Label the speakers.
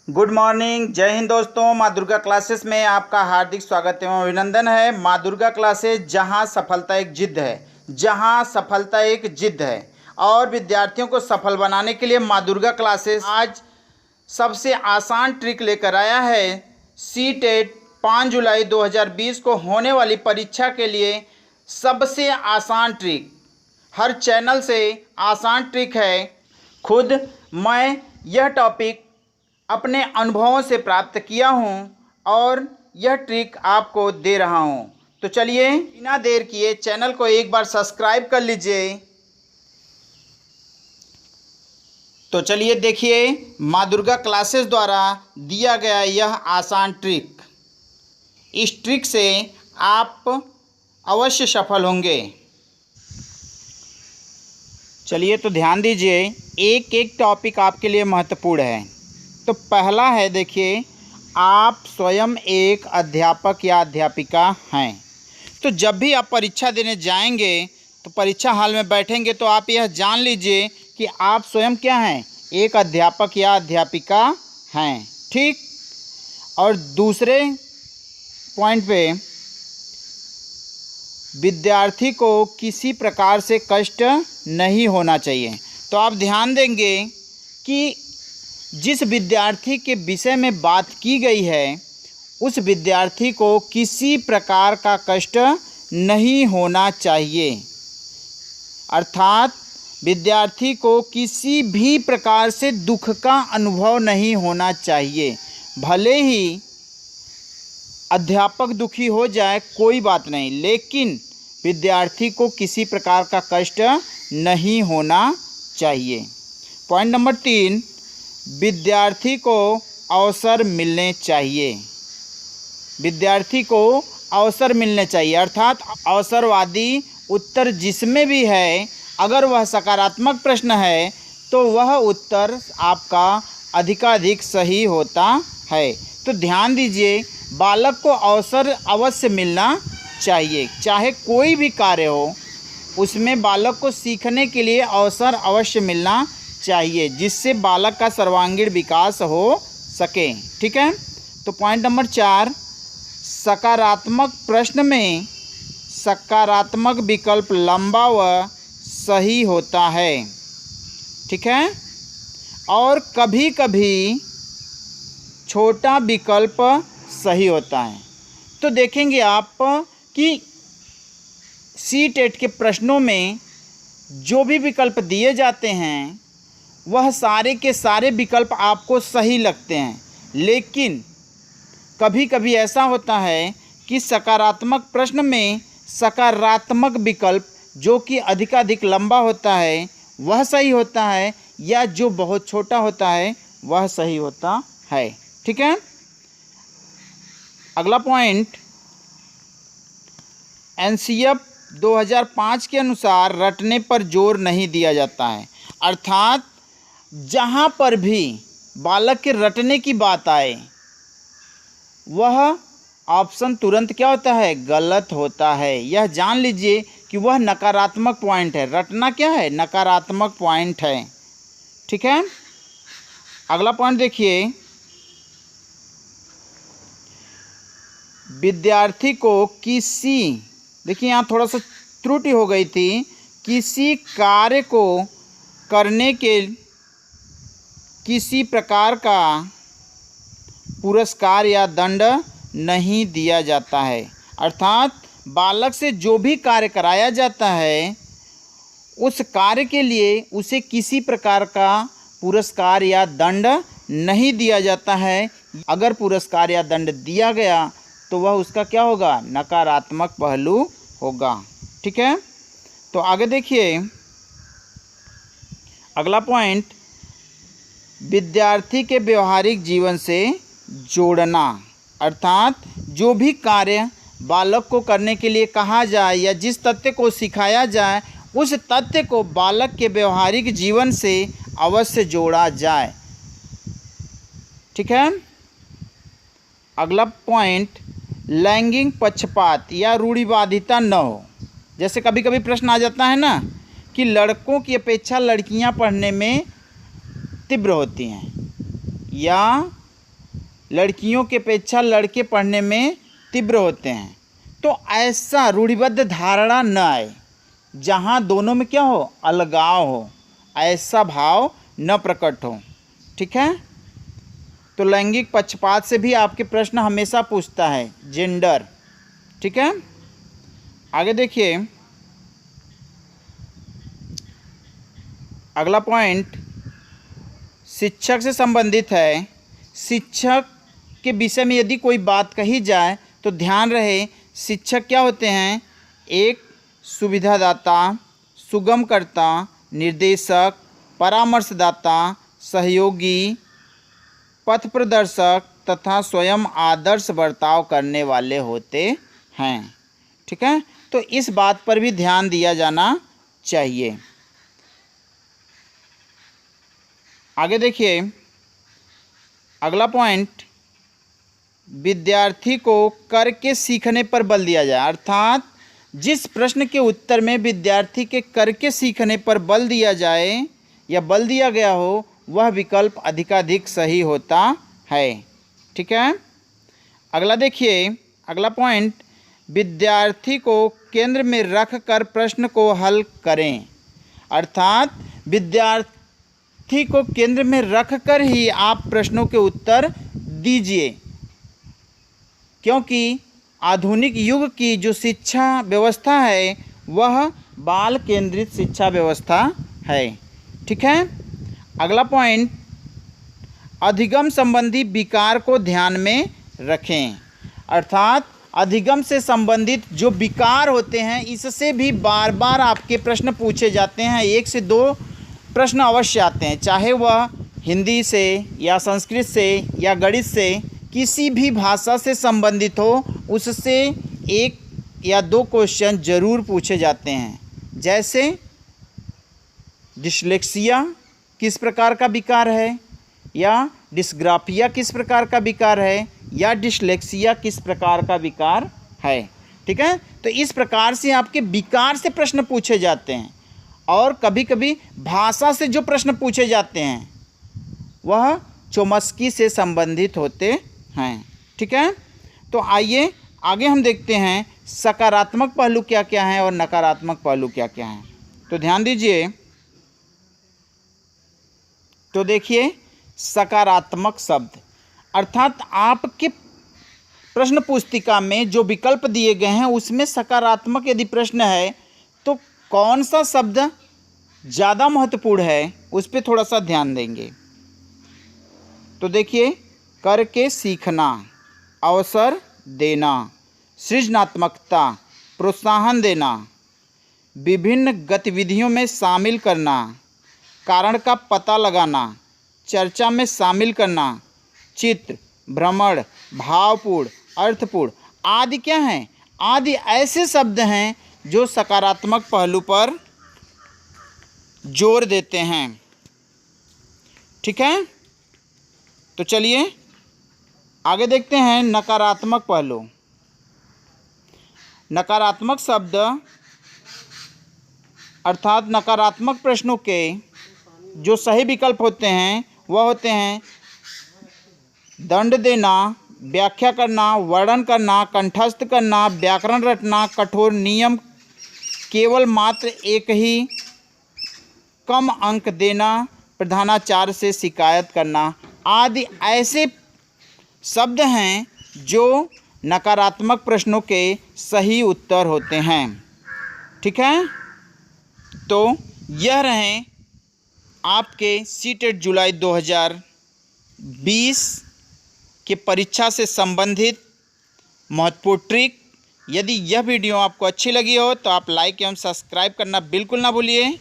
Speaker 1: Good morning, जय हिंद दोस्तों। माँ दुर्गा क्लासेस में आपका हार्दिक स्वागत एवं अभिनंदन है। माँ दुर्गा क्लासेस जहाँ सफलता एक जिद है, जहाँ सफलता एक जिद है और विद्यार्थियों को सफल बनाने के लिए माँ दुर्गा क्लासेस आज सबसे आसान ट्रिक लेकर आया है। सीटेट 5 जुलाई 2020 को होने वाली परीक्षा के लिए सबसे आसान ट्रिक, हर चैनल से आसान ट्रिक है। खुद मैं यह टॉपिक अपने अनुभवों से प्राप्त किया हूँ और यह ट्रिक आपको दे रहा हूँ। तो चलिए बिना देर किए चैनल को एक बार सब्सक्राइब कर लीजिए। तो चलिए देखिए माँ दुर्गा क्लासेस द्वारा दिया गया यह आसान ट्रिक। इस ट्रिक से आप अवश्य सफल होंगे। चलिए तो ध्यान दीजिए, एक एक टॉपिक आपके लिए महत्वपूर्ण है। तो पहला है, देखिए, आप स्वयं एक अध्यापक या अध्यापिका हैं। तो जब भी आप परीक्षा देने जाएंगे तो परीक्षा हॉल में बैठेंगे तो आप यह जान लीजिए कि आप स्वयं क्या हैं, एक अध्यापक या अध्यापिका हैं। ठीक। और दूसरे पॉइंट पे, विद्यार्थी को किसी प्रकार से कष्ट नहीं होना चाहिए। तो आप ध्यान देंगे कि जिस विद्यार्थी के विषय में बात की गई है उस विद्यार्थी को किसी प्रकार का कष्ट नहीं होना चाहिए। अर्थात विद्यार्थी को किसी भी प्रकार से दुख का अनुभव नहीं होना चाहिए। भले ही अध्यापक दुखी हो जाए कोई बात नहीं, लेकिन विद्यार्थी को किसी प्रकार का कष्ट नहीं होना चाहिए। पॉइंट नंबर 3, विद्यार्थी को अवसर मिलने चाहिए। विद्यार्थी को अवसर मिलने चाहिए, अर्थात अवसरवादी उत्तर जिसमें भी है, अगर वह सकारात्मक प्रश्न है तो वह उत्तर आपका अधिकाधिक सही होता है। तो ध्यान दीजिए, बालक को अवसर अवश्य मिलना चाहिए। चाहे कोई भी कार्य हो उसमें बालक को सीखने के लिए अवसर अवश्य मिलना चाहिए, जिससे बालक का सर्वांगीण विकास हो सके। ठीक है। तो पॉइंट नंबर 4, सकारात्मक प्रश्न में सकारात्मक विकल्प लंबा व सही होता है। ठीक है। और कभी कभी छोटा विकल्प सही होता है। तो देखेंगे आप कि सीटेट के प्रश्नों में जो भी विकल्प दिए जाते हैं वह सारे के सारे विकल्प आपको सही लगते हैं, लेकिन कभी कभी ऐसा होता है कि सकारात्मक प्रश्न में सकारात्मक विकल्प जो कि अधिकाधिक लंबा होता है वह सही होता है, या जो बहुत छोटा होता है वह सही होता है। ठीक है। अगला पॉइंट, एनसीएफ 2005 के अनुसार रटने पर जोर नहीं दिया जाता है। अर्थात जहाँ पर भी बालक के रटने की बात आए वह ऑप्शन तुरंत क्या होता है, गलत होता है। यह जान लीजिए कि वह नकारात्मक पॉइंट है। रटना क्या है, नकारात्मक पॉइंट है। ठीक है। अगला पॉइंट देखिए, विद्यार्थी को देखिए यहाँ थोड़ा सा त्रुटि हो गई थी, किसी कार्य को करने के किसी प्रकार का पुरस्कार या दंड नहीं दिया जाता है। अर्थात बालक से जो भी कार्य कराया जाता है उस कार्य के लिए उसे किसी प्रकार का पुरस्कार या दंड नहीं दिया जाता है। अगर पुरस्कार या दंड दिया गया तो वह उसका क्या होगा, नकारात्मक पहलू होगा। ठीक है। तो आगे देखिए, अगला पॉइंट, विद्यार्थी के व्यवहारिक जीवन से जोड़ना। अर्थात जो भी कार्य बालक को करने के लिए कहा जाए या जिस तथ्य को सिखाया जाए उस तथ्य को बालक के व्यवहारिक जीवन से अवश्य जोड़ा जाए। ठीक है। अगला पॉइंट, लैंगिक पक्षपात या रूढ़िवादिता न हो। जैसे कभी कभी प्रश्न आ जाता है ना कि लड़कों की अपेक्षा लड़कियां पढ़ने में तीव्र होती हैं, या लड़कियों की अपेक्षा लड़के पढ़ने में तीव्र होते हैं। तो ऐसा रूढ़िबद्ध धारणा न आए, जहाँ दोनों में क्या हो, अलगाव हो, ऐसा भाव न प्रकट हो। ठीक है। तो लैंगिक पक्षपात से भी आपके प्रश्न हमेशा पूछता है, जेंडर। ठीक है। आगे देखिए, अगला पॉइंट शिक्षक से संबंधित है। शिक्षक के विषय में यदि कोई बात कही जाए तो ध्यान रहे, शिक्षक क्या होते हैं, एक सुविधादाता, सुगमकर्ता, निर्देशक, परामर्शदाता, सहयोगी, पथ प्रदर्शक तथा स्वयं आदर्श बर्ताव करने वाले होते हैं। ठीक है। तो इस बात पर भी ध्यान दिया जाना चाहिए। आगे देखिए, अगला पॉइंट, विद्यार्थी को करके सीखने पर बल दिया जाए। अर्थात जिस प्रश्न के उत्तर में विद्यार्थी के करके सीखने पर बल दिया जाए या बल दिया गया हो, वह विकल्प अधिकाधिक सही होता है। ठीक है। अगला देखिए, अगला पॉइंट, विद्यार्थी को केंद्र में रख कर प्रश्न को हल करें। अर्थात विद्यार्थी को केंद्र में रख कर ही आप प्रश्नों के उत्तर दीजिए, क्योंकि आधुनिक युग की जो शिक्षा व्यवस्था है वह बाल केंद्रित शिक्षा व्यवस्था है। ठीक है। अगला पॉइंट, अधिगम संबंधी विकार को ध्यान में रखें। अर्थात अधिगम से संबंधित जो विकार होते हैं, इससे भी बार बार आपके प्रश्न पूछे जाते हैं। 1 से 2 प्रश्न अवश्य आते हैं, चाहे वह हिंदी से या संस्कृत से या गणित से, किसी भी भाषा से संबंधित हो, उससे 1 या 2 क्वेश्चन जरूर पूछे जाते हैं। जैसे डिस्लेक्सिया किस प्रकार का विकार है, या डिस्ग्राफिया किस प्रकार का विकार है, या डिस्लेक्सिया किस प्रकार का विकार है। ठीक है। तो इस प्रकार से आपके विकार से प्रश्न पूछे जाते हैं। और कभी कभी भाषा से जो प्रश्न पूछे जाते हैं वह चोम्स्की से संबंधित होते हैं। ठीक है। तो आइए आगे हम देखते हैं सकारात्मक पहलू क्या क्या हैं और नकारात्मक पहलू क्या क्या हैं। तो ध्यान दीजिए, तो देखिए, सकारात्मक शब्द अर्थात आपके प्रश्न पुस्तिका में जो विकल्प दिए गए हैं उसमें सकारात्मक यदि प्रश्न है तो कौन सा शब्द ज़्यादा महत्वपूर्ण है, उस पर थोड़ा सा ध्यान देंगे। तो देखिए, करके सीखना, अवसर देना, सृजनात्मकता, प्रोत्साहन देना, विभिन्न गतिविधियों में शामिल करना, कारण का पता लगाना, चर्चा में शामिल करना, चित्र, भ्रमण, भावपूर्ण, अर्थपूर्ण आदि क्या हैं, आदि ऐसे शब्द हैं जो सकारात्मक पहलू पर जोर देते हैं। ठीक है। तो चलिए आगे देखते हैं नकारात्मक पहलू। नकारात्मक शब्द अर्थात नकारात्मक प्रश्नों के जो सही विकल्प होते हैं वह होते हैं दंड देना, व्याख्या करना, वर्णन करना, कंठस्थ करना, व्याकरण रटना, कठोर नियम, केवल मात्र एक ही, कम अंक देना, प्रधानाचार्य से शिकायत करना आदि ऐसे शब्द हैं जो नकारात्मक प्रश्नों के सही उत्तर होते हैं। ठीक है। तो यह रहे आपके सीटेट जुलाई 2020 के परीक्षा से संबंधित महत्वपूर्ण ट्रिक। यदि यह वीडियो आपको अच्छी लगी हो तो आप लाइक एवं सब्सक्राइब करना बिल्कुल ना भूलिए।